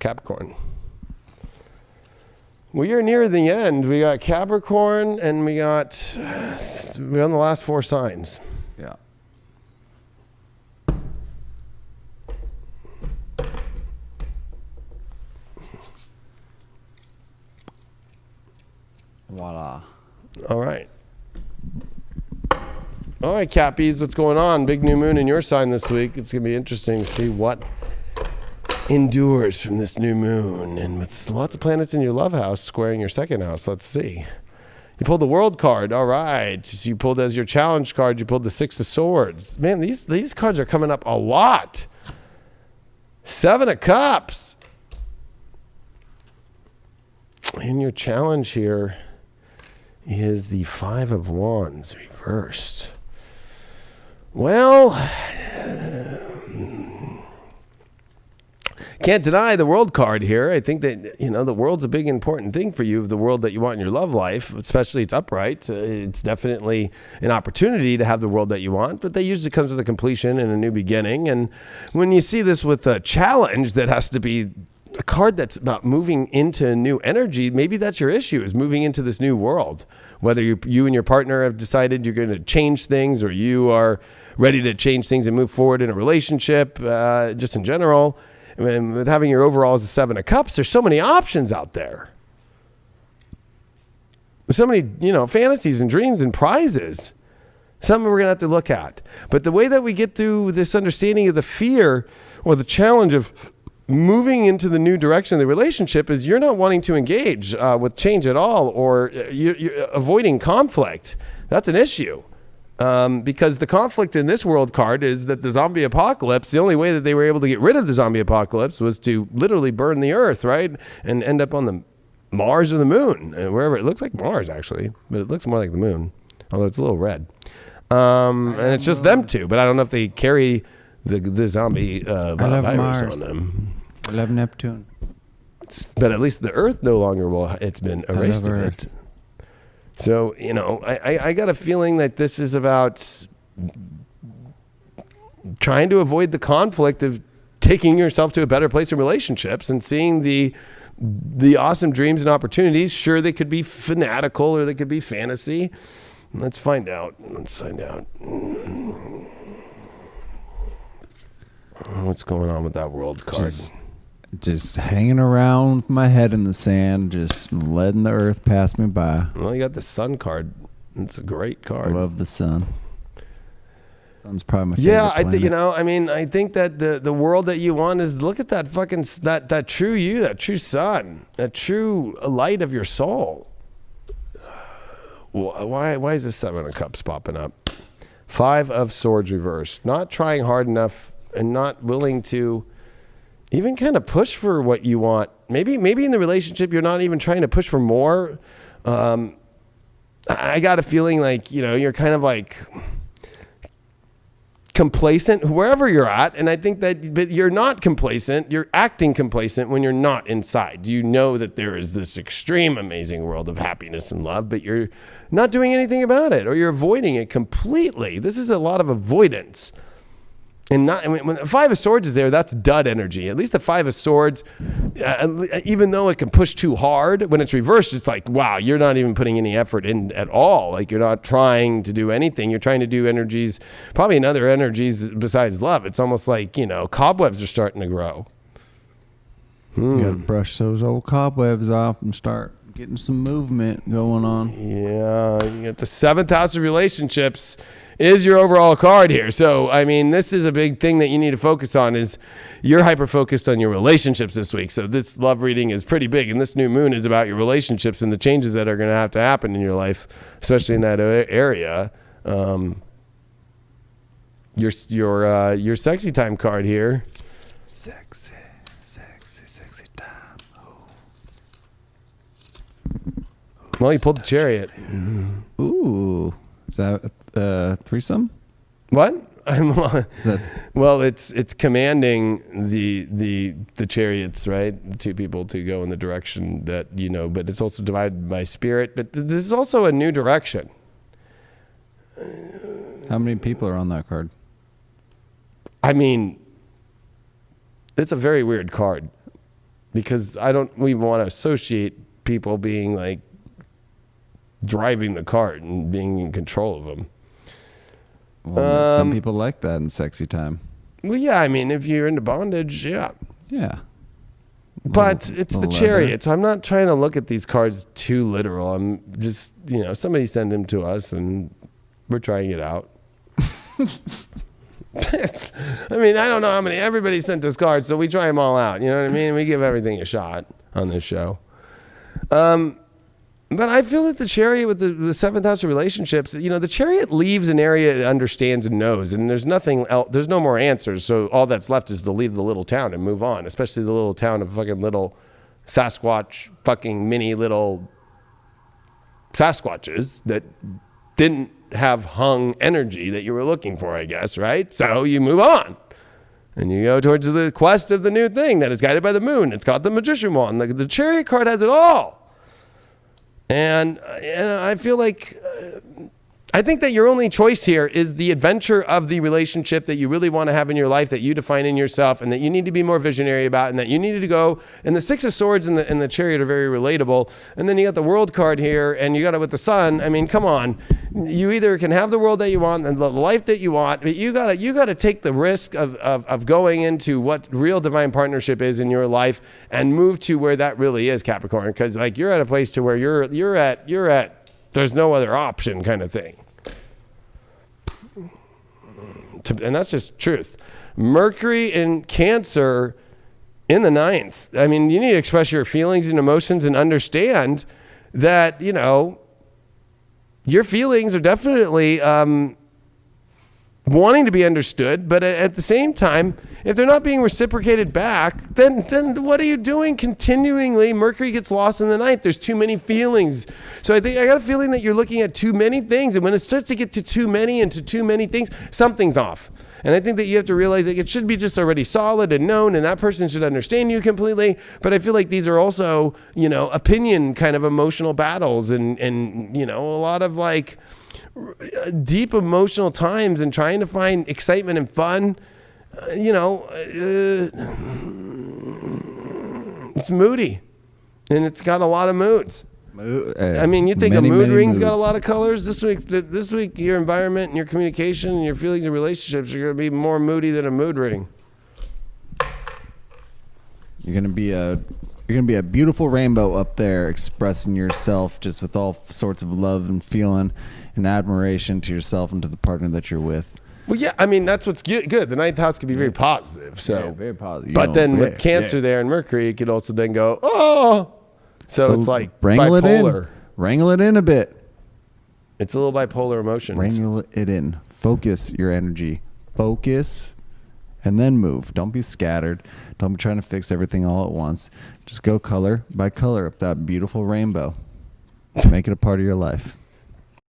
Capricorn. We are near the end. We got Capricorn and we're on the last 4 signs. Yeah. Voila. All right. All right, Cappies, what's going on? Big new moon in your sign this week. It's going to be interesting to see what endures from this new moon. And with lots of planets in your love house squaring your second house, let's see. You pulled the World card. All right. So you pulled as your challenge card, you pulled the 6 of Swords. Man, these cards are coming up a lot. 7 of Cups. And your challenge here is the 5 of Wands reversed. Well, can't deny the World card here. I think that, the world's a big important thing for you, the world that you want in your love life, especially it's upright. It's definitely an opportunity to have the world that you want, but that usually comes with a completion and a new beginning. And when you see this with a challenge that has to be a card that's about moving into new energy, maybe that's your issue, is moving into this new world. Whether you and your partner have decided you're going to change things, or you are ready to change things and move forward in a relationship, just in general. And with having your overall as a 7 of Cups, there's so many options out there. There's so many, fantasies and dreams and prizes. Something we're going to have to look at. But the way that we get through this understanding of the fear or the challenge of moving into the new direction of the relationship is you're not wanting to engage with change at all, or you're avoiding conflict. That's an issue. Because the conflict in this World card is that the zombie apocalypse, the only way that they were able to get rid of the zombie apocalypse was to literally burn the earth, right? And end up on the Mars or the moon, wherever. It looks like Mars, actually, but it looks more like the moon, although it's a little red. And it's just them two, but I don't know if they carry the zombie virus on them. I love Neptune. But at least the earth no longer will. It's been erased of it. So, I got a feeling that this is about trying to avoid the conflict of taking yourself to a better place in relationships and seeing the awesome dreams and opportunities. Sure, they could be fanatical or they could be fantasy. Let's find out. What's going on with that World card? Just hanging around with my head in the sand, just letting the earth pass me by. Well, you got the Sun card. It's a great card. I love the sun. Sun's probably my favorite planet. I think that the world that you want is, look at that fucking, that true you, that true sun, that true light of your soul. Why is this 7 of Cups popping up? 5 of Swords reversed. Not trying hard enough and not willing to even kind of push for what you want. Maybe in the relationship, you're not even trying to push for more. I got a feeling like, you're kind of like complacent wherever you're at. And I think but you're not complacent. You're acting complacent when you're not inside. You know that there is this extreme, amazing world of happiness and love, but you're not doing anything about it, or you're avoiding it completely. This is a lot of avoidance. And when the 5 of Swords is there, that's dud energy. At least the 5 of Swords, even though it can push too hard, when it's reversed, it's like, wow, you're not even putting any effort in at all. Like, you're not trying to do anything. You're trying to do energies, probably in other energies besides love. It's almost like, cobwebs are starting to grow. You got to brush those old cobwebs off and start getting some movement going on. Yeah, you got the 7th house of relationships is your overall card here. So, this is a big thing that you need to focus on, is you're hyper-focused on your relationships this week. So this love reading is pretty big, and this new moon is about your relationships and the changes that are going to have to happen in your life, especially in that area. Your sexy time card here. Sexy time. Well, you pulled the Chariot. Ooh. Is that threesome? What? Well, it's commanding the chariots, right? The two people to go in the direction that, but it's also divided by spirit. But this is also a new direction. How many people are on that card? I mean, it's a very weird card because I don't even want to associate people being like driving the cart and being in control of them. Well, some people like that in sexy time. Well, yeah, I mean, if you're into bondage, yeah. Yeah. But it's the chariot. So I'm not trying to look at these cards too literal. I'm just, somebody send them to us and we're trying it out. I mean, I don't know how many. Everybody sent us cards, so we try them all out. You know what I mean? We give everything a shot on this show. But I feel that the chariot with the seventh house of relationships, the chariot leaves an area it understands and knows, and there's nothing else. There's no more answers. So all that's left is to leave the little town and move on, especially the little town of fucking little Sasquatch, fucking mini little Sasquatches that didn't have hung energy that you were looking for, I guess, right? So you move on. And you go towards the quest of the new thing that is guided by the moon. It's called the Magician Wand. The chariot card has it all. And I feel like, I think that your only choice here is the adventure of the relationship that you really want to have in your life, that you define in yourself, and that you need to be more visionary about, and that you needed to go. And the Six of Swords and the Chariot are very relatable. And then you got the World card here, and you got it with the Sun. I mean, come on. You either can have the world that you want and the life that you want, but you gotta take the risk of going into what real divine partnership is in your life and move to where that really is, Capricorn. Because like you're at a place to where you're at there's no other option kind of thing. And that's just truth. Mercury in Cancer in the 9th. I mean, you need to express your feelings and emotions and understand that, your feelings are definitely wanting to be understood, but at the same time, if they're not being reciprocated back, then what are you doing continually? Mercury gets lost in the 9th. There's too many feelings. So I got a feeling that you're looking at too many things, and when it starts to get to too many and to too many things, something's off. And I think that you have to realize that it should be just already solid and known, and that person should understand you completely. But I feel like these are also, opinion kind of emotional battles and a lot of like deep emotional times and trying to find excitement and fun. It's moody, and it's got a lot of moods. I mean, you think a mood ring's got a lot of colors. This week, your environment and your communication and your feelings and relationships are going to be more moody than a mood ring. You're going to be a beautiful rainbow up there, expressing yourself just with all sorts of love and feeling and admiration to yourself and to the partner that you're with. Well, yeah, I mean, that's what's good. The 9th house can be very positive. So yeah, very positive. But then with Cancer there and Mercury, it could also then go, oh. So it's like bipolar. Wrangle it in a bit. It's a little bipolar emotions. Wrangle it in. Focus your energy. Focus and then move. Don't be scattered. Don't be trying to fix everything all at once. Just go color by color up that beautiful rainbow. Make it a part of your life.